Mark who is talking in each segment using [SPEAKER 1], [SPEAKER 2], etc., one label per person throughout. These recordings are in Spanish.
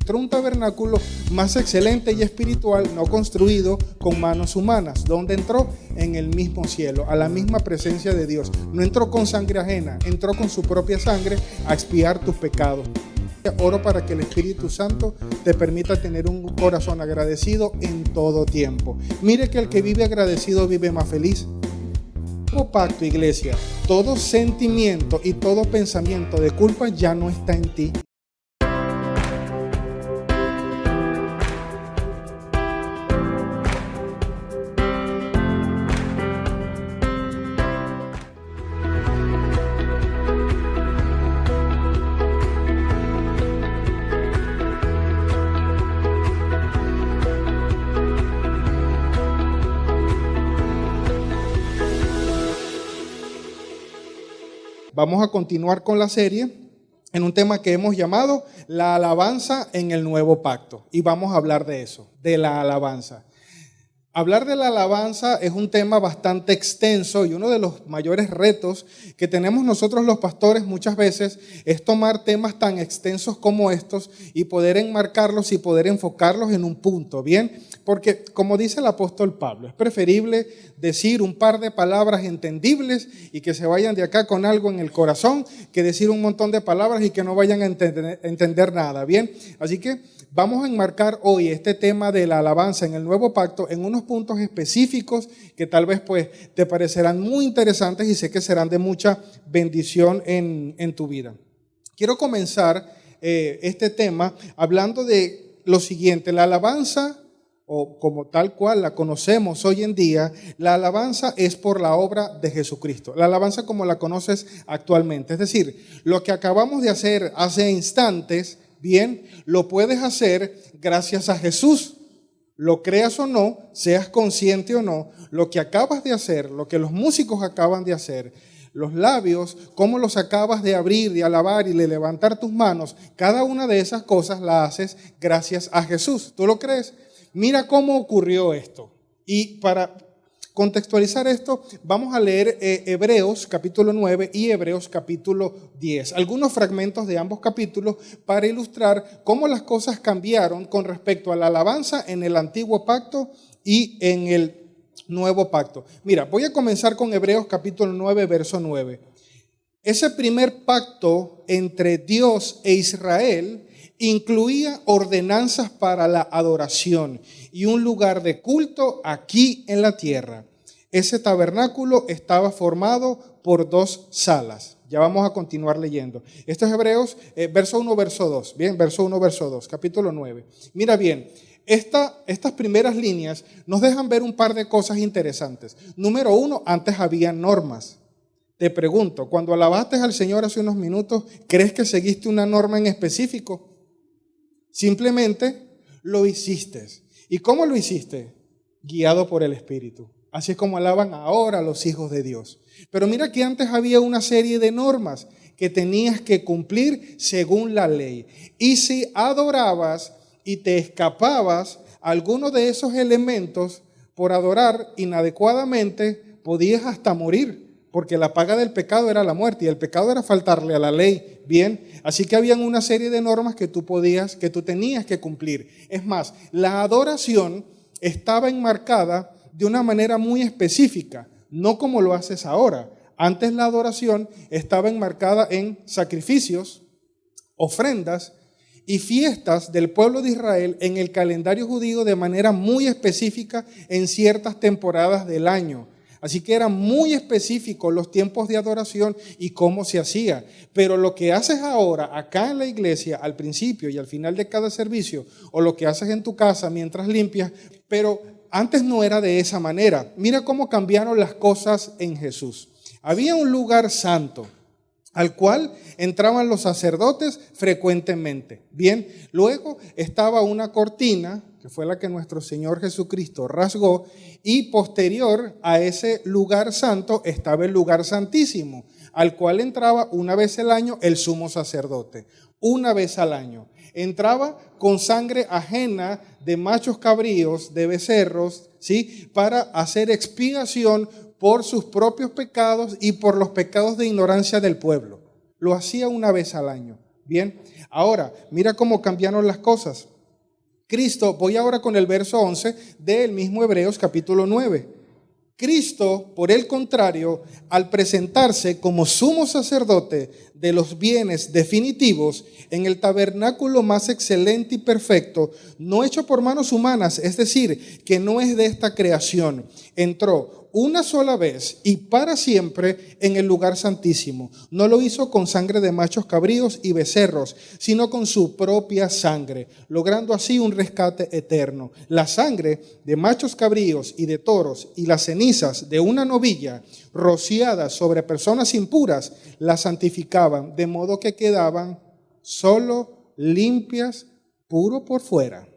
[SPEAKER 1] Un tabernáculo más excelente y espiritual, no construido con manos humanas. ¿Dónde entró? En el mismo cielo, a la misma presencia de Dios. No entró con sangre ajena, entró con su propia sangre a expiar tus pecados. Oro para que el Espíritu Santo te permita tener un corazón agradecido en todo tiempo. Mire que el que vive agradecido vive más feliz. Todo pacto, iglesia, todo sentimiento y todo pensamiento de culpa ya no está en ti. Vamos a continuar con la serie en un tema que hemos llamado la alabanza en el nuevo pacto. Y vamos a hablar de eso, de la alabanza. Hablar de la alabanza es un tema bastante extenso y uno de los mayores retos que tenemos nosotros los pastores muchas veces es tomar temas tan extensos como estos y poder enmarcarlos y poder enfocarlos en un punto, ¿bien? Porque como dice el apóstol Pablo, es preferible decir un par de palabras entendibles y que se vayan de acá con algo en el corazón que decir un montón de palabras y que no vayan a entender nada, ¿bien? Así que vamos a enmarcar hoy este tema de la alabanza en el nuevo pacto en unos puntos específicos que tal vez pues te parecerán muy interesantes y sé que serán de mucha bendición en tu vida. Quiero comenzar este tema hablando de lo siguiente: la alabanza, o como tal cual la conocemos hoy en día, la alabanza es por la obra de Jesucristo. La alabanza como la conoces actualmente, es decir, lo que acabamos de hacer hace instantes, bien, lo puedes hacer gracias a Jesús. Lo creas o no, seas consciente o no, lo que acabas de hacer, lo que los músicos acaban de hacer, los labios, cómo los acabas de abrir, de alabar y de levantar tus manos, cada una de esas cosas la haces gracias a Jesús. ¿Tú lo crees? Mira cómo ocurrió esto. Y para contextualizar esto, vamos a leer Hebreos capítulo 9 y Hebreos capítulo 10. Algunos fragmentos de ambos capítulos para ilustrar cómo las cosas cambiaron con respecto a la alabanza en el antiguo pacto y en el nuevo pacto. Mira, voy a comenzar con Hebreos capítulo 9, verso 9. Ese primer pacto entre Dios e Israel incluía ordenanzas para la adoración y un lugar de culto aquí en la tierra. Ese tabernáculo estaba formado por 2 salas. Ya vamos a continuar leyendo. Esto es Hebreos, verso 1, verso 2. Bien, verso 1, verso 2, capítulo 9. Mira bien, estas primeras líneas nos dejan ver un par de cosas interesantes. Número 1, antes había normas. Te pregunto, cuando alabaste al Señor hace unos minutos, ¿crees que seguiste una norma en específico? Simplemente lo hiciste. ¿Y cómo lo hiciste? Guiado por el Espíritu. Así es como alaban ahora los hijos de Dios. Pero mira que antes había una serie de normas que tenías que cumplir según la ley. Y si adorabas y te escapabas alguno de esos elementos por adorar inadecuadamente, podías hasta morir. Porque la paga del pecado era la muerte y el pecado era faltarle a la ley. Bien, así que habían una serie de normas que tú tenías que cumplir. Es más, la adoración estaba enmarcada de una manera muy específica, no como lo haces ahora. Antes la adoración estaba enmarcada en sacrificios, ofrendas y fiestas del pueblo de Israel en el calendario judío de manera muy específica en ciertas temporadas del año. Así que eran muy específicos los tiempos de adoración y cómo se hacía. Pero lo que haces ahora, acá en la iglesia, al principio y al final de cada servicio, o lo que haces en tu casa mientras limpias, pero antes no era de esa manera. Mira cómo cambiaron las cosas en Jesús. Había un lugar santo al cual entraban los sacerdotes frecuentemente. Bien, luego estaba una cortina, que fue la que nuestro Señor Jesucristo rasgó, y posterior a ese lugar santo estaba el lugar santísimo, al cual entraba una vez al año el sumo sacerdote, una vez al año. Entraba con sangre ajena de machos cabríos, de becerros, ¿sí?, para hacer expiación por sus propios pecados y por los pecados de ignorancia del pueblo. Lo hacía una vez al año. Bien, Ahora, mira cómo cambiaron las cosas. Cristo, voy ahora con el verso 11 del mismo Hebreos capítulo 9. Cristo, por el contrario, al presentarse como sumo sacerdote de los bienes definitivos en el tabernáculo más excelente y perfecto, no hecho por manos humanas, es decir, que no es de esta creación, entró una sola vez y para siempre en el lugar santísimo. No lo hizo con sangre de machos cabríos y becerros, sino con su propia sangre, logrando así un rescate eterno. La sangre de machos cabríos y de toros y las cenizas de una novilla rociadas sobre personas impuras las santificaban, de modo que quedaban solo limpias, puro por fuera.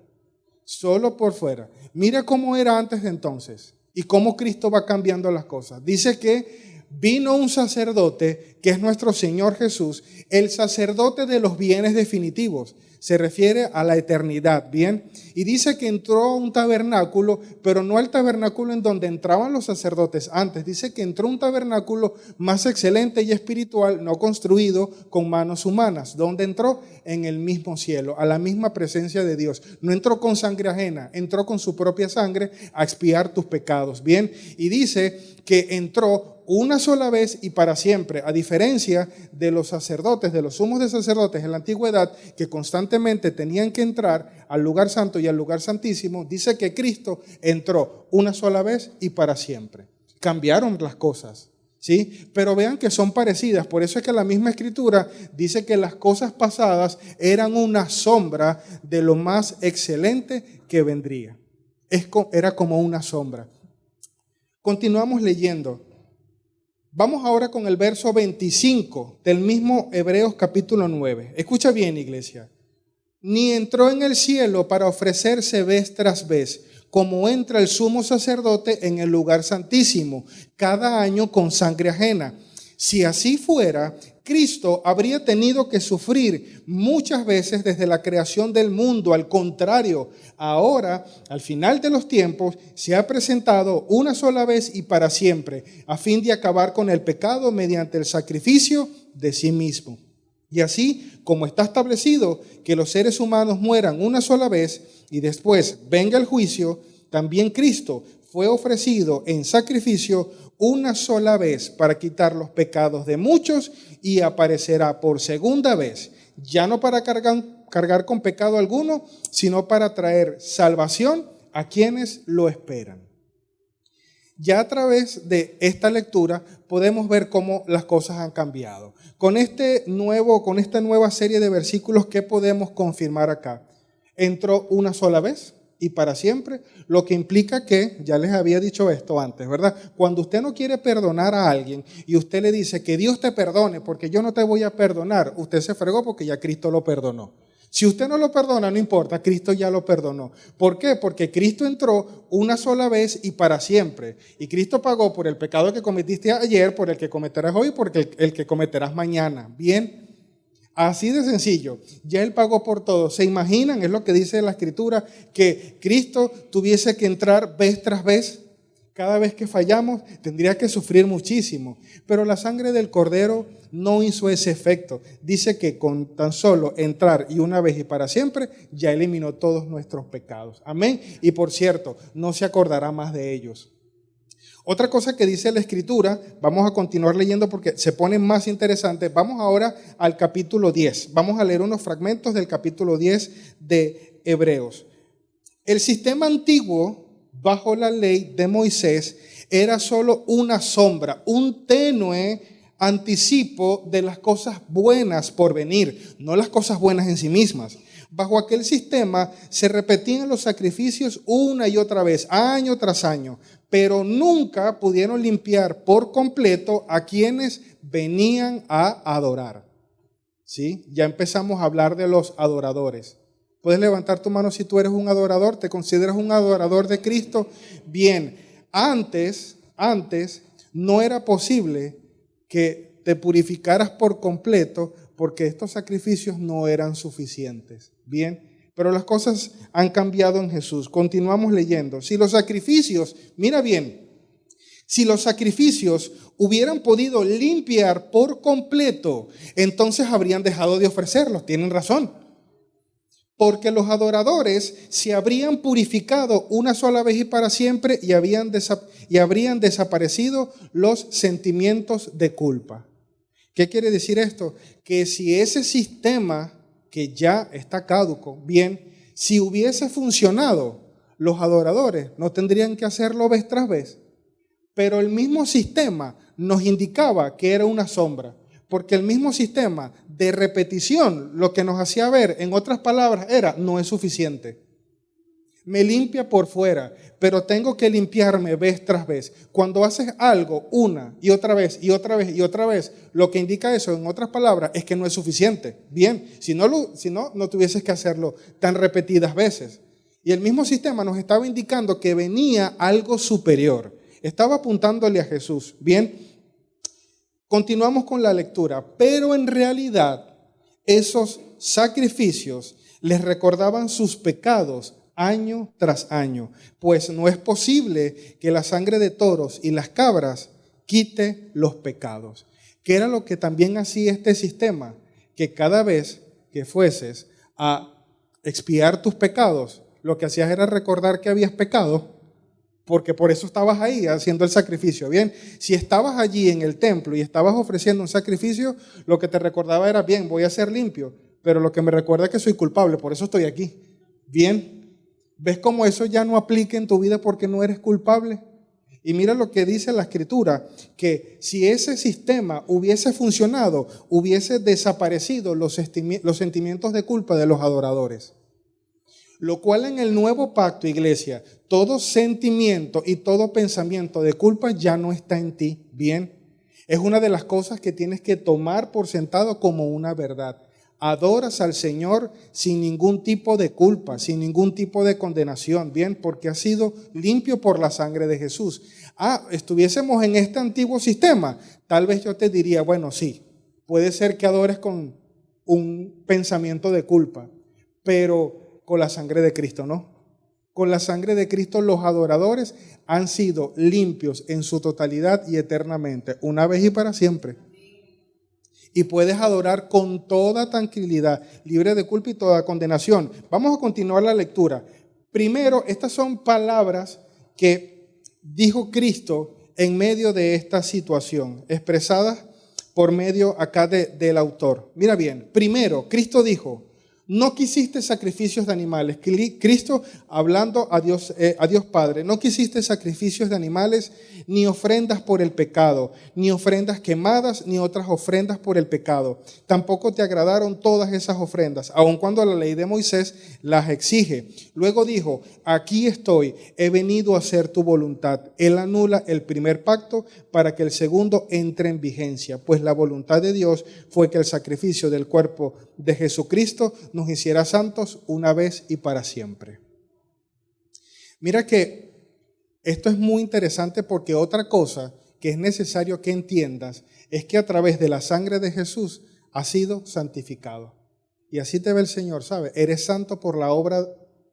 [SPEAKER 1] Solo por fuera. Mira cómo era antes de entonces. Y cómo Cristo va cambiando las cosas. Dice que vino un sacerdote, que es nuestro Señor Jesús, el sacerdote de los bienes definitivos. Se refiere a la eternidad, ¿bien? Y dice que entró a un tabernáculo, pero no al tabernáculo en donde entraban los sacerdotes antes. Dice que entró a un tabernáculo más excelente y espiritual, no construido con manos humanas. ¿Dónde entró? En el mismo cielo, a la misma presencia de Dios. No entró con sangre ajena, entró con su propia sangre a expiar tus pecados, ¿bien? Y dice que entró una sola vez y para siempre, a diferencia de los sacerdotes, de los sumos de sacerdotes en la antigüedad, que constantemente tenían que entrar al lugar santo y al lugar santísimo. Dice que Cristo entró una sola vez y para siempre. Cambiaron las cosas, ¿sí? Pero vean que son parecidas. Por eso es que la misma Escritura dice que las cosas pasadas eran una sombra de lo más excelente que vendría. Era como una sombra. Continuamos leyendo. Vamos ahora con el verso 25 del mismo Hebreos capítulo 9. Escucha bien, iglesia. Ni entró en el cielo para ofrecerse vez tras vez, como entra el sumo sacerdote en el lugar santísimo, cada año con sangre ajena. Si así fuera, Cristo habría tenido que sufrir muchas veces desde la creación del mundo. Al contrario, ahora, al final de los tiempos, se ha presentado una sola vez y para siempre, a fin de acabar con el pecado mediante el sacrificio de sí mismo. Y así, como está establecido que los seres humanos mueran una sola vez y después venga el juicio, también Cristo fue ofrecido en sacrificio una sola vez para quitar los pecados de muchos y aparecerá por segunda vez, ya no para cargar con pecado alguno, sino para traer salvación a quienes lo esperan. Ya a través de esta lectura podemos ver cómo las cosas han cambiado. Con esta nueva serie de versículos, ¿qué podemos confirmar acá? Entró una sola vez y para siempre, lo que implica que, ya les había dicho esto antes, ¿verdad? Cuando usted no quiere perdonar a alguien y usted le dice que Dios te perdone porque yo no te voy a perdonar, usted se fregó porque ya Cristo lo perdonó. Si usted no lo perdona, no importa, Cristo ya lo perdonó. ¿Por qué? Porque Cristo entró una sola vez y para siempre. Y Cristo pagó por el pecado que cometiste ayer, por el que cometerás hoy y por el que cometerás mañana. Bien. Así de sencillo, ya Él pagó por todo. ¿Se imaginan? Es lo que dice la Escritura, que Cristo tuviese que entrar vez tras vez. Cada vez que fallamos tendría que sufrir muchísimo. Pero la sangre del Cordero no hizo ese efecto. Dice que con tan solo entrar y una vez y para siempre, ya eliminó todos nuestros pecados. Amén. Y por cierto, no se acordará más de ellos. Otra cosa que dice la Escritura, vamos a continuar leyendo porque se pone más interesante. Vamos ahora al capítulo 10. Vamos a leer unos fragmentos del capítulo 10 de Hebreos. El sistema antiguo, bajo la ley de Moisés, era solo una sombra, un tenue anticipo de las cosas buenas por venir, no las cosas buenas en sí mismas. Bajo aquel sistema se repetían los sacrificios una y otra vez, año tras año, pero nunca pudieron limpiar por completo a quienes venían a adorar. ¿Sí? Ya empezamos a hablar de los adoradores. ¿Puedes levantar tu mano si tú eres un adorador? ¿Te consideras un adorador de Cristo? Bien, antes no era posible que te purificaras por completo porque estos sacrificios no eran suficientes. Bien, pero las cosas han cambiado en Jesús. Continuamos leyendo. Si los sacrificios, mira bien, Si los sacrificios hubieran podido limpiar por completo, entonces habrían dejado de ofrecerlos. Tienen razón. Porque los adoradores se habrían purificado una sola vez y para siempre y habrían desaparecido los sentimientos de culpa. ¿Qué quiere decir esto? Que si ese sistema que ya está caduco, bien, si hubiese funcionado, los adoradores no tendrían que hacerlo vez tras vez. Pero el mismo sistema nos indicaba que era una sombra, porque el mismo sistema de repetición lo que nos hacía ver, en otras palabras, era: no es suficiente. Me limpia por fuera, pero tengo que limpiarme vez tras vez. Cuando haces algo una y otra vez y otra vez y otra vez, lo que indica eso, en otras palabras, es que no es suficiente. Bien, si no tuvieses que hacerlo tan repetidas veces. Y el mismo sistema nos estaba indicando que venía algo superior. Estaba apuntándole a Jesús. Bien, continuamos con la lectura. Pero en realidad, esos sacrificios les recordaban sus pecados año tras año, pues no es posible que la sangre de toros y las cabras quite los pecados. ¿Qué era lo que también hacía este sistema? Que cada vez que fueses a expiar tus pecados, lo que hacías era recordar que habías pecado, porque por eso estabas ahí haciendo el sacrificio. Bien, si estabas allí en el templo y estabas ofreciendo un sacrificio, lo que te recordaba era: bien, voy a ser limpio, pero lo que me recuerda es que soy culpable, por eso estoy aquí. Bien, ¿ves cómo eso ya no aplica en tu vida porque no eres culpable? Y mira lo que dice la Escritura, que si ese sistema hubiese funcionado, hubiese desaparecido los sentimientos de culpa de los adoradores. Lo cual en el nuevo pacto, iglesia, todo sentimiento y todo pensamiento de culpa ya no está en ti. Bien, es una de las cosas que tienes que tomar por sentado como una verdad. Adoras al Señor sin ningún tipo de culpa, sin ningún tipo de condenación, bien, porque has sido limpio por la sangre de Jesús. Estuviésemos en este antiguo sistema, tal vez yo te diría: bueno, sí, puede ser que adores con un pensamiento de culpa, pero con la sangre de Cristo, ¿no? Con la sangre de Cristo los adoradores han sido limpios en su totalidad y eternamente, una vez y para siempre. Y puedes adorar con toda tranquilidad, libre de culpa y toda condenación. Vamos a continuar la lectura. Primero, estas son palabras que dijo Cristo en medio de esta situación, expresadas por medio acá del autor. Mira bien, primero, Cristo dijo: no quisiste sacrificios de animales. Cristo hablando a Dios Padre: no quisiste sacrificios de animales, ni ofrendas por el pecado, ni ofrendas quemadas, ni otras ofrendas por el pecado. Tampoco te agradaron todas esas ofrendas, aun cuando la ley de Moisés las exige. Luego dijo: aquí estoy, he venido a hacer tu voluntad. Él anula el primer pacto para que el segundo entre en vigencia, pues la voluntad de Dios fue que el sacrificio del cuerpo de Jesucristo nos hiciera santos una vez y para siempre. Mira que esto es muy interesante, porque otra cosa que es necesario que entiendas es que a través de la sangre de Jesús has sido santificado. Y así te ve el Señor, ¿sabes? Eres santo por la obra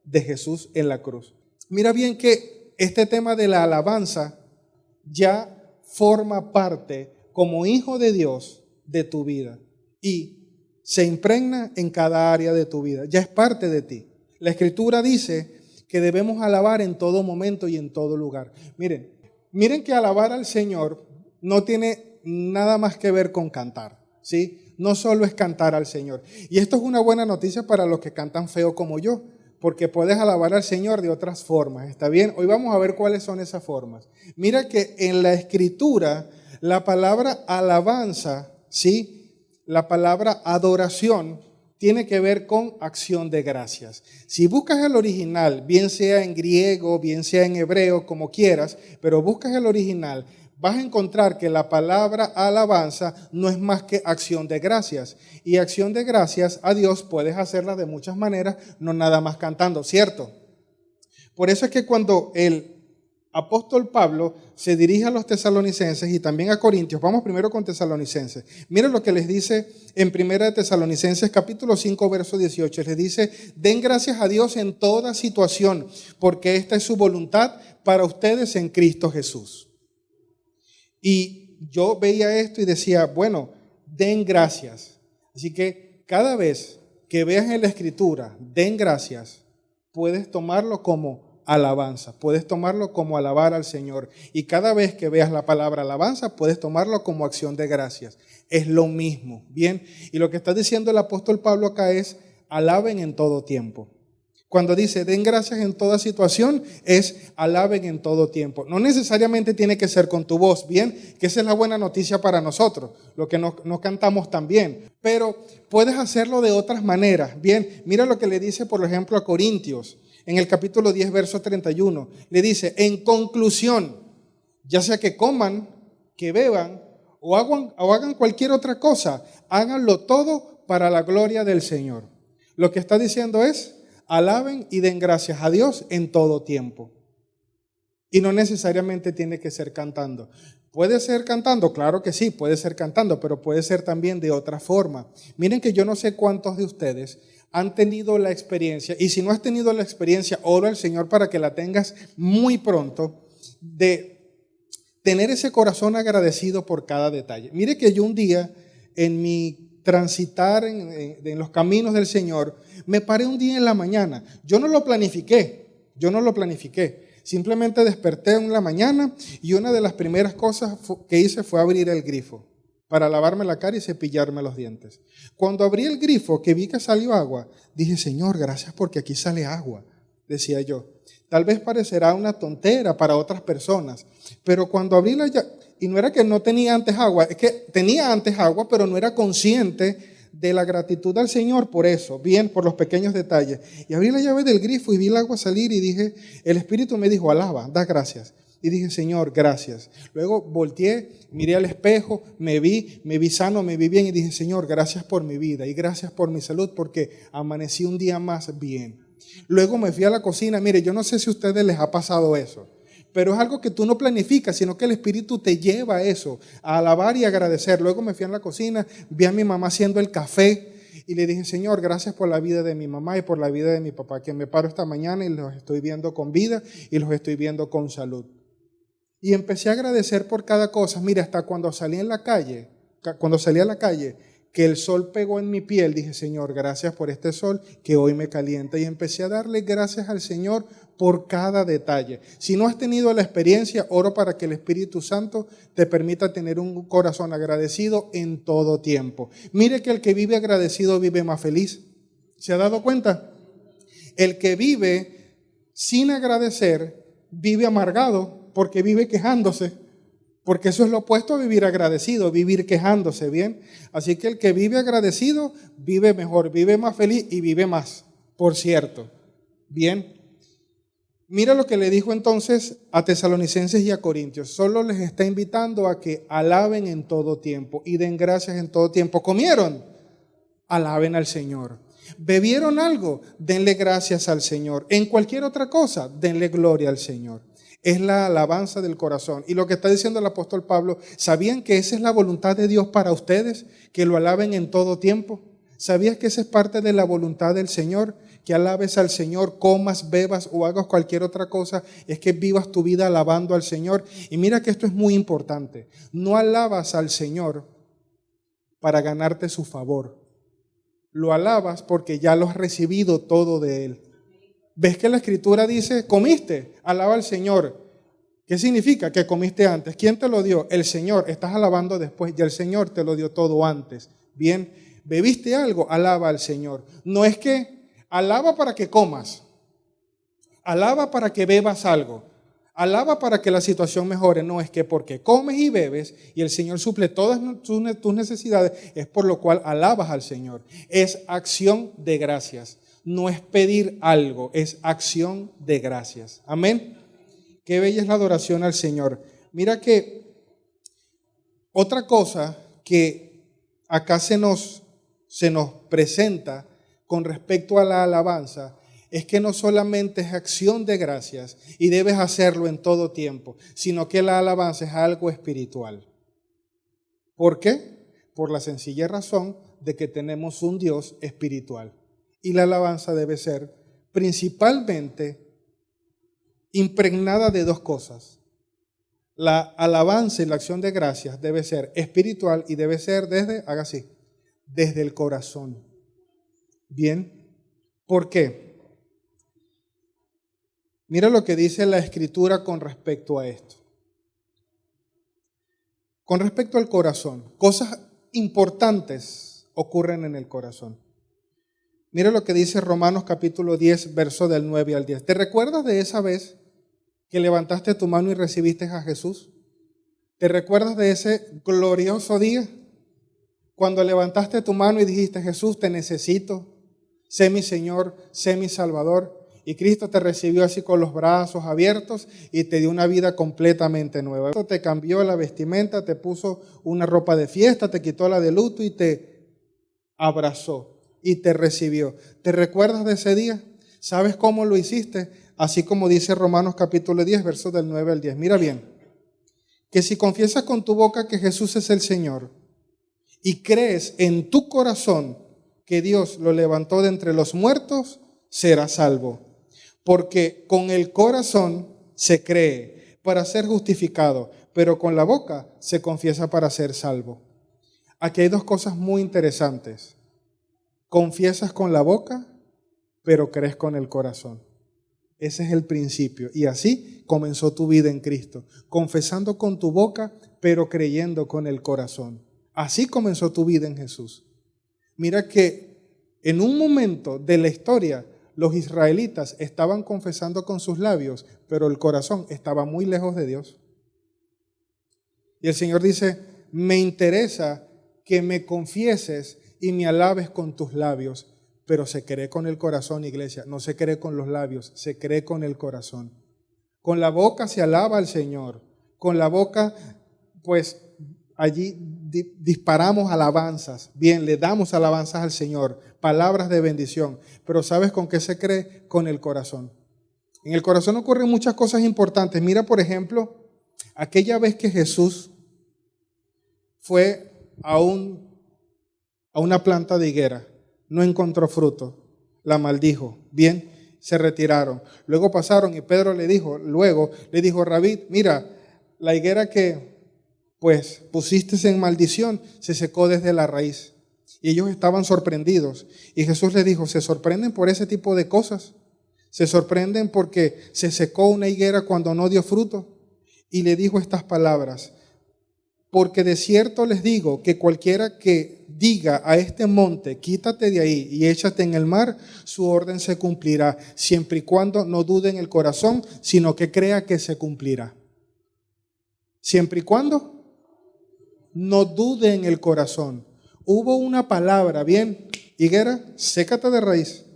[SPEAKER 1] de Jesús en la cruz. Mira bien que este tema de la alabanza ya forma parte como hijo de Dios de tu vida y se impregna en cada área de tu vida, ya es parte de ti. La Escritura dice que debemos alabar en todo momento y en todo lugar. Miren que alabar al Señor no tiene nada más que ver con cantar, ¿sí? No solo es cantar al Señor. Y esto es una buena noticia para los que cantan feo como yo, porque puedes alabar al Señor de otras formas, ¿está bien? Hoy vamos a ver cuáles son esas formas. Mira que en la Escritura la palabra alabanza, ¿sí?, la palabra adoración tiene que ver con acción de gracias. Si buscas el original, bien sea en griego, bien sea en hebreo, como quieras, pero buscas el original, vas a encontrar que la palabra alabanza no es más que acción de gracias. Y acción de gracias a Dios puedes hacerla de muchas maneras, no nada más cantando, ¿cierto? Por eso es que cuando el apóstol Pablo se dirige a los tesalonicenses y también a Corintios, vamos primero con Tesalonicenses. Miren lo que les dice en 1 Tesalonicenses capítulo 5 verso 18. Les dice: den gracias a Dios en toda situación, porque esta es su voluntad para ustedes en Cristo Jesús. Y yo veía esto y decía, bueno, den gracias. Así que cada vez que veas en la Escritura, den gracias, puedes tomarlo como alabanza, puedes tomarlo como alabar al Señor. Y cada vez que veas la palabra alabanza, puedes tomarlo como acción de gracias. Es lo mismo, ¿bien? Y lo que está diciendo el apóstol Pablo acá es, alaben en todo tiempo. Cuando dice den gracias en toda situación, es alaben en todo tiempo. No necesariamente tiene que ser con tu voz, ¿bien? Que esa es la buena noticia para nosotros, lo que no cantamos tan bien. Pero puedes hacerlo de otras maneras, ¿bien? Mira lo que le dice, por ejemplo, a Corintios, en el capítulo 10, verso 31. Le dice, en conclusión, ya sea que coman, que beban o hagan cualquier otra cosa, háganlo todo para la gloria del Señor. Lo que está diciendo es, alaben y den gracias a Dios en todo tiempo. Y no necesariamente tiene que ser cantando. ¿Puede ser cantando? Claro que sí, puede ser cantando, pero puede ser también de otra forma. Miren que yo no sé cuántos de ustedes han tenido la experiencia, y si no has tenido la experiencia, oro al Señor para que la tengas muy pronto, de tener ese corazón agradecido por cada detalle. Mire que yo un día en mi transitar en los caminos del Señor, me paré un día en la mañana. Yo no lo planifiqué. Simplemente desperté en la mañana y una de las primeras cosas que hice fue abrir el grifo para lavarme la cara y cepillarme los dientes. Cuando abrí el grifo, que vi que salió agua, dije, Señor, gracias porque aquí sale agua, decía yo. Tal vez parecerá una tontera para otras personas, pero cuando abrí la llave, y no era que no tenía antes agua, es que tenía antes agua, pero no era consciente de la gratitud al Señor por eso, bien, por los pequeños detalles. Y abrí la llave del grifo y vi el agua salir y dije, el Espíritu me dijo, alaba, da gracias. Y dije, Señor, gracias. Luego volteé, miré al espejo, me vi sano, me vi bien y dije, Señor, gracias por mi vida y gracias por mi salud porque amanecí un día más bien. Luego me fui a la cocina. Mire, yo no sé si a ustedes les ha pasado eso, pero es algo que tú no planificas, sino que el Espíritu te lleva a eso, a alabar y agradecer. Luego me fui a la cocina, vi a mi mamá haciendo el café y le dije, Señor, gracias por la vida de mi mamá y por la vida de mi papá, que me paro esta mañana y los estoy viendo con vida y los estoy viendo con salud. Y empecé a agradecer por cada cosa. Mira, hasta cuando salí a la calle, que el sol pegó en mi piel, dije, Señor, gracias por este sol que hoy me calienta. Y empecé a darle gracias al Señor por cada detalle. Si no has tenido la experiencia, oro para que el Espíritu Santo te permita tener un corazón agradecido en todo tiempo. Mire que el que vive agradecido vive más feliz. ¿Se ha dado cuenta? El que vive sin agradecer vive amargado porque vive quejándose. Porque eso es lo opuesto a vivir agradecido, vivir quejándose, ¿bien? Así que el que vive agradecido vive mejor, vive más feliz y vive más, por cierto. Bien. Mira lo que le dijo entonces a Tesalonicenses y a Corintios. Solo les está invitando a que alaben en todo tiempo y den gracias en todo tiempo. ¿Comieron? Alaben al Señor. ¿Bebieron algo? Denle gracias al Señor. En cualquier otra cosa, denle gloria al Señor. Es la alabanza del corazón. Y lo que está diciendo el apóstol Pablo, ¿sabían que esa es la voluntad de Dios para ustedes? Que lo alaben en todo tiempo. ¿Sabías que esa es parte de la voluntad del Señor? Que alabes al Señor, comas, bebas o hagas cualquier otra cosa, es que vivas tu vida alabando al Señor. Y mira que esto es muy importante. No alabas al Señor para ganarte su favor. Lo alabas porque ya lo has recibido todo de Él. ¿Ves que la Escritura dice, comiste? Alaba al Señor. ¿Qué significa? Que comiste antes. ¿Quién te lo dio? El Señor. Estás alabando después. Ya el Señor te lo dio todo antes. Bien, ¿bebiste algo? Alaba al Señor. No es que alaba para que comas. Alaba para que bebas algo. Alaba para que la situación mejore. No es que porque comes y bebes y el Señor suple todas tus necesidades, es por lo cual alabas al Señor. Es acción de gracias. No es pedir algo, es acción de gracias. Amén. Qué bella es la adoración al Señor. Mira que otra cosa que acá se nos presenta con respecto a la alabanza es que no solamente es acción de gracias y debes hacerlo en todo tiempo, sino que la alabanza es algo espiritual. ¿Por qué? Por la sencilla razón de que tenemos un Dios espiritual. Y la alabanza debe ser principalmente impregnada de dos cosas: La alabanza y la acción de gracias debe ser espiritual y debe ser haga así, desde el corazón. Bien, ¿por qué? Mira lo que dice la Escritura con respecto a esto. Con respecto al corazón, cosas importantes ocurren en el corazón. Mira lo que dice Romanos capítulo 10, verso del 9 al 10. ¿Te recuerdas de esa vez que levantaste tu mano y recibiste a Jesús? ¿Te recuerdas de ese glorioso día? Cuando levantaste tu mano y dijiste, Jesús, te necesito, sé mi Señor, sé mi Salvador. Y Cristo te recibió así con los brazos abiertos y te dio una vida completamente nueva. Te cambió la vestimenta, te puso una ropa de fiesta, te quitó la de luto y te abrazó y te recibió. ¿Te recuerdas de ese día? ¿Sabes cómo lo hiciste? Así como dice Romanos capítulo 10, versos del 9 al 10. Mira bien, que si confiesas con tu boca que Jesús es el Señor y crees en tu corazón que Dios lo levantó de entre los muertos, serás salvo. Porque con el corazón se cree para ser justificado, pero con la boca se confiesa para ser salvo. Aquí hay dos cosas muy interesantes. Confiesas con la boca, pero crees con el corazón. Ese es el principio. Y así comenzó tu vida en Cristo. Confesando con tu boca, pero creyendo con el corazón. Así comenzó tu vida en Jesús. Mira que en un momento de la historia, los israelitas estaban confesando con sus labios, pero el corazón estaba muy lejos de Dios. Y el Señor dice, me interesa que me confieses y me alabes con tus labios, pero se cree con el corazón, iglesia, no se cree con los labios, se cree con el corazón. Con la boca se alaba al Señor, con la boca, pues allí disparamos alabanzas, bien, le damos alabanzas al Señor, palabras de bendición, pero ¿sabes con qué se cree? Con el corazón. En el corazón ocurren muchas cosas importantes. Mira, por ejemplo, aquella vez que Jesús fue a una planta de higuera, no encontró fruto, la maldijo, bien, se retiraron. Luego pasaron y Pedro le dijo, Rabí, mira, la higuera que pues pusiste en maldición se secó desde la raíz. Y ellos estaban sorprendidos. Y Jesús les dijo, ¿se sorprenden por ese tipo de cosas? ¿Se sorprenden porque se secó una higuera cuando no dio fruto? Y le dijo estas palabras, porque de cierto les digo que cualquiera que diga a este monte, quítate de ahí y échate en el mar, su orden se cumplirá, siempre y cuando no dude en el corazón, sino que crea que se cumplirá. Siempre y cuando no dude en el corazón. Hubo una palabra, bien, higuera, sécate de raíz.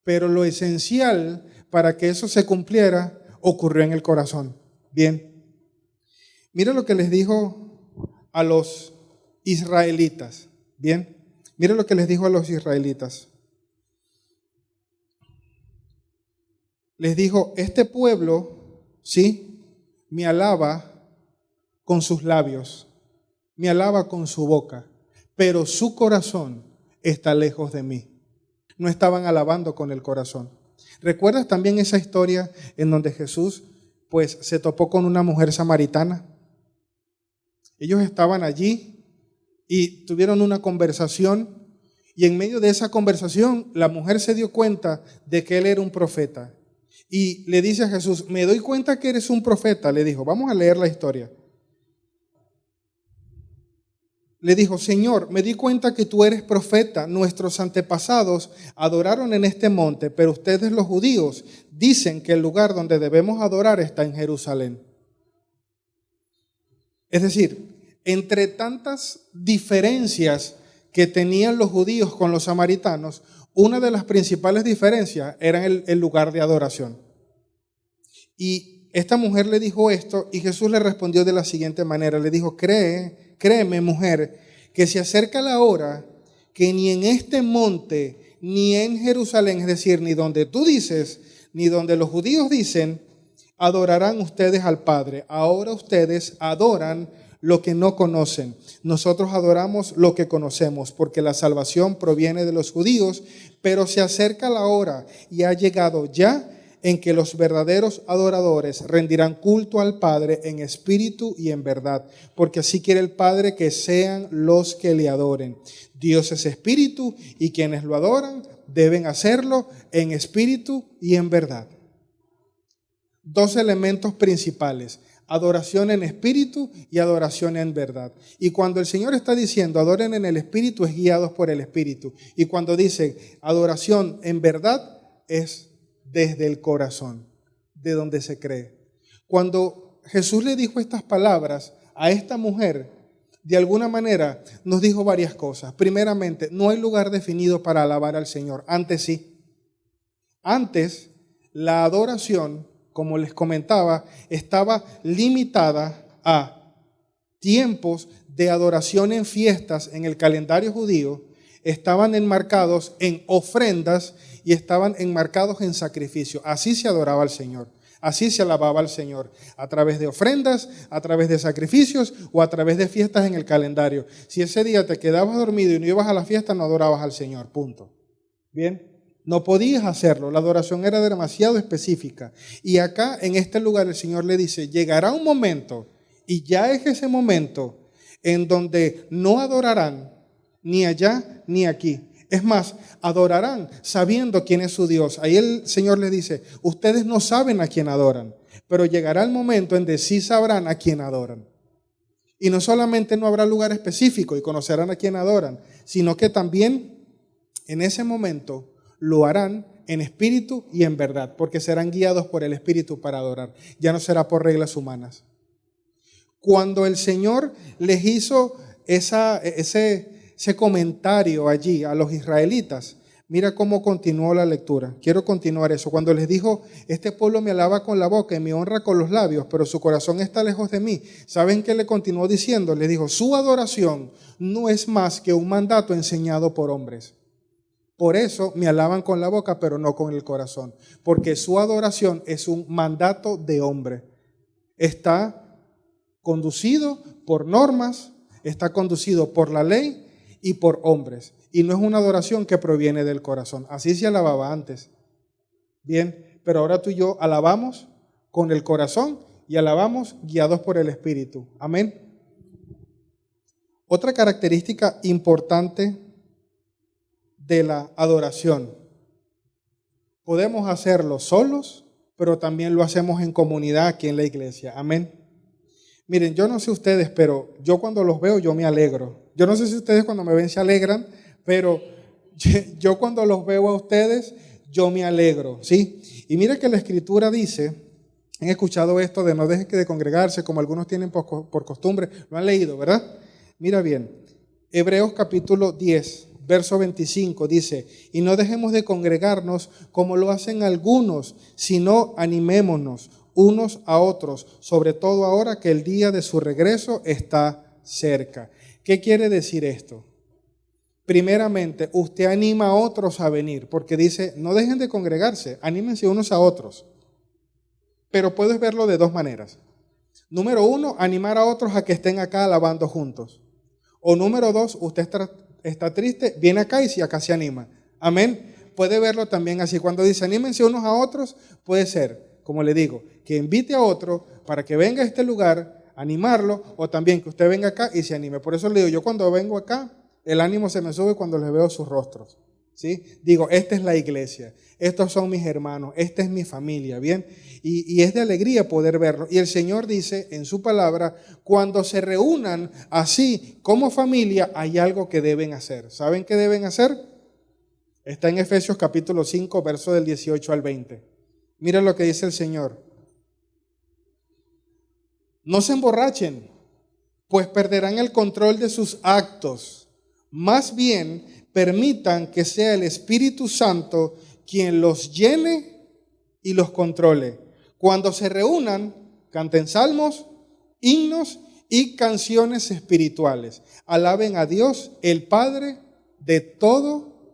[SPEAKER 1] Pero lo esencial para que eso se cumpliera ocurrió en el corazón. Bien. Mira lo que les dijo a los israelitas. Bien. Mira lo que les dijo a los israelitas. Les dijo, este pueblo, sí, me alaba con sus labios, me alaba con su boca, pero su corazón está lejos de mí. No estaban alabando con el corazón. ¿Recuerdas también esa historia en donde Jesús pues se topó con una mujer samaritana? Ellos estaban allí y tuvieron una conversación, y en medio de esa conversación la mujer se dio cuenta de que él era un profeta. Y le dice a Jesús, me doy cuenta que eres un profeta, le dijo. Vamos a leer la historia. Le dijo, Señor, me di cuenta que tú eres profeta. Nuestros antepasados adoraron en este monte, pero ustedes los judíos dicen que el lugar donde debemos adorar está en Jerusalén. Es decir, entre tantas diferencias que tenían los judíos con los samaritanos, una de las principales diferencias era el lugar de adoración. Y esta mujer le dijo esto y Jesús le respondió de la siguiente manera. Le dijo, créeme, mujer, que se acerca la hora que ni en este monte, ni en Jerusalén, es decir, ni donde tú dices, ni donde los judíos dicen, adorarán ustedes al Padre. Ahora ustedes adoran lo que no conocen. Nosotros adoramos lo que conocemos, porque la salvación proviene de los judíos, pero se acerca la hora y ha llegado ya en que los verdaderos adoradores rendirán culto al Padre en espíritu y en verdad, porque así quiere el Padre que sean los que le adoren. Dios es espíritu y quienes lo adoran deben hacerlo en espíritu y en verdad. Dos elementos principales: adoración en espíritu y adoración en verdad. Y cuando el Señor está diciendo adoren en el espíritu, es guiados por el espíritu. Y cuando dice adoración en verdad, es desde el corazón, de donde se cree. Cuando Jesús le dijo estas palabras a esta mujer, de alguna manera nos dijo varias cosas. Primeramente, no hay lugar definido para alabar al Señor. Antes sí. Antes, la adoración, como les comentaba, estaba limitada a tiempos de adoración en fiestas en el calendario judío, estaban enmarcados en ofrendas y estaban enmarcados en sacrificio. Así se adoraba al Señor, así se alababa al Señor, a través de ofrendas, a través de sacrificios o a través de fiestas en el calendario. Si ese día te quedabas dormido y no ibas a la fiesta, no adorabas al Señor, punto. Bien. No podías hacerlo, la adoración era demasiado específica. Y acá en este lugar el Señor le dice, llegará un momento, y ya es ese momento, en donde no adorarán ni allá ni aquí. Es más, adorarán sabiendo quién es su Dios. Ahí el Señor le dice, ustedes no saben a quién adoran, pero llegará el momento en que sí sabrán a quién adoran. Y no solamente no habrá lugar específico y conocerán a quién adoran, sino que también en ese momento lo harán en espíritu y en verdad, porque serán guiados por el Espíritu para adorar. Ya no será por reglas humanas. Cuando el Señor les hizo ese comentario allí a los israelitas, mira cómo continuó la lectura. Quiero continuar eso. Cuando les dijo, este pueblo me alaba con la boca y me honra con los labios, pero su corazón está lejos de mí. ¿Saben qué le continuó diciendo? Le dijo, su adoración no es más que un mandato enseñado por hombres. Por eso me alaban con la boca, pero no con el corazón. Porque su adoración es un mandato de hombre. Está conducido por normas, está conducido por la ley y por hombres. Y no es una adoración que proviene del corazón. Así se alababa antes. Bien, pero ahora tú y yo alabamos con el corazón y alabamos guiados por el Espíritu. Amén. Otra característica importante de la adoración. Podemos hacerlo solos, pero también lo hacemos en comunidad aquí en la iglesia. Amén. Miren, yo no sé ustedes, pero yo cuando los veo yo me alegro. Yo no sé si ustedes cuando me ven se alegran, pero yo cuando los veo a ustedes yo me alegro, ¿sí? Y mira que la Escritura dice, han escuchado esto de no dejen de congregarse como algunos tienen por costumbre, lo han leído, ¿verdad? Mira bien, Hebreos capítulo 10. Verso 25 dice, y no dejemos de congregarnos como lo hacen algunos, sino animémonos unos a otros, sobre todo ahora que el día de su regreso está cerca. ¿Qué quiere decir esto? Primeramente, usted anima a otros a venir, porque dice, no dejen de congregarse, anímense unos a otros. Pero puedes verlo de dos maneras. Número uno, animar a otros a que estén acá alabando juntos. O número dos, usted está triste, viene acá y si acá se anima. Amén. Puede verlo también así. Cuando dice anímense unos a otros, puede ser, como le digo, que invite a otro para que venga a este lugar, animarlo, o también que usted venga acá y se anime. Por eso le digo, yo cuando vengo acá, el ánimo se me sube cuando les veo sus rostros. ¿Sí? Digo, esta es la iglesia, estos son mis hermanos, esta es mi familia, ¿bien? Y es de alegría poder verlo. Y el Señor dice en su palabra, cuando se reúnan así como familia, hay algo que deben hacer. ¿Saben qué deben hacer? Está en Efesios capítulo 5, verso del 18 al 20. Mira lo que dice el Señor. No se emborrachen, pues perderán el control de sus actos. Más bien, permitan que sea el Espíritu Santo quien los llene y los controle. Cuando se reúnan, canten salmos, himnos y canciones espirituales. Alaben a Dios, el Padre de todo.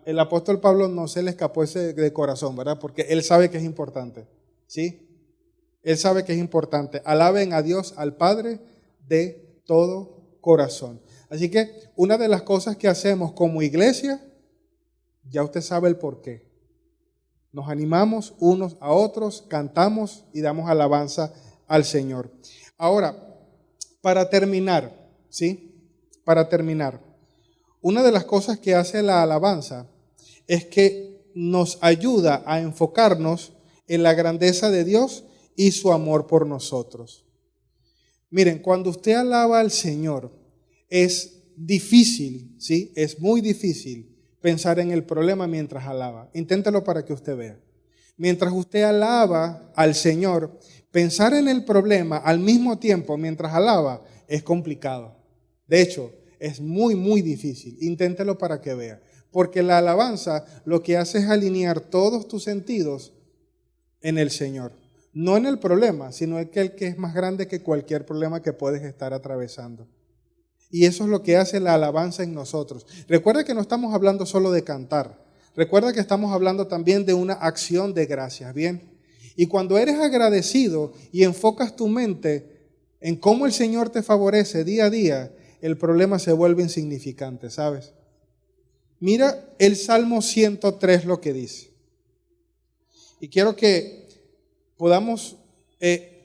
[SPEAKER 1] El apóstol Pablo no se le escapó ese de corazón, ¿verdad? Porque él sabe que es importante, ¿sí? Él sabe que es importante. Alaben a Dios, al Padre de todo corazón. Así que una de las cosas que hacemos como iglesia, ya usted sabe el por qué. Nos animamos unos a otros, cantamos y damos alabanza al Señor. Ahora, para terminar, ¿sí? Para terminar, una de las cosas que hace la alabanza es que nos ayuda a enfocarnos en la grandeza de Dios y su amor por nosotros. Miren, cuando usted alaba al Señor, es difícil, ¿sí? Es muy difícil pensar en el problema mientras alaba. Inténtelo para que usted vea. Mientras usted alaba al Señor, pensar en el problema al mismo tiempo mientras alaba es complicado. De hecho, es muy, muy difícil. Inténtelo para que vea. Porque la alabanza lo que hace es alinear todos tus sentidos en el Señor. No en el problema, sino en el que es más grande que cualquier problema que puedes estar atravesando. Y eso es lo que hace la alabanza en nosotros. Recuerda que no estamos hablando solo de cantar. Recuerda que estamos hablando también de una acción de gracias, ¿bien? Y cuando eres agradecido y enfocas tu mente en cómo el Señor te favorece día a día, el problema se vuelve insignificante, ¿sabes? Mira el Salmo 103 lo que dice. Y quiero que podamos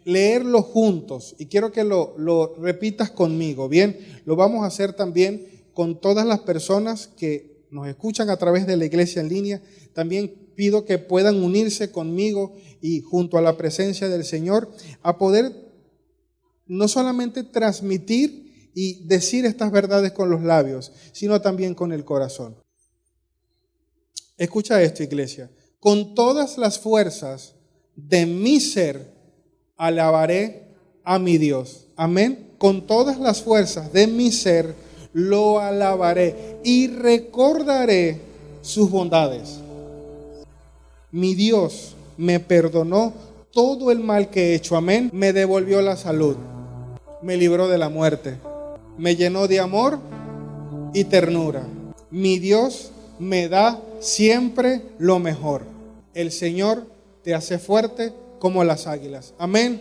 [SPEAKER 1] leerlo juntos y quiero que lo repitas conmigo, ¿bien? Lo vamos a hacer también con todas las personas que nos escuchan a través de la iglesia en línea. También pido que puedan unirse conmigo y junto a la presencia del Señor a poder no solamente transmitir y decir estas verdades con los labios, sino también con el corazón. Escucha esto, iglesia. Con todas las fuerzas de mi ser alabaré a mi Dios. Amén. Con todas las fuerzas de mi ser lo alabaré y recordaré sus bondades. Mi Dios me perdonó todo el mal que he hecho. Amén. Me devolvió la salud. Me libró de la muerte. Me llenó de amor y ternura. Mi Dios me da siempre lo mejor. El Señor te hace fuerte como las águilas. Amén.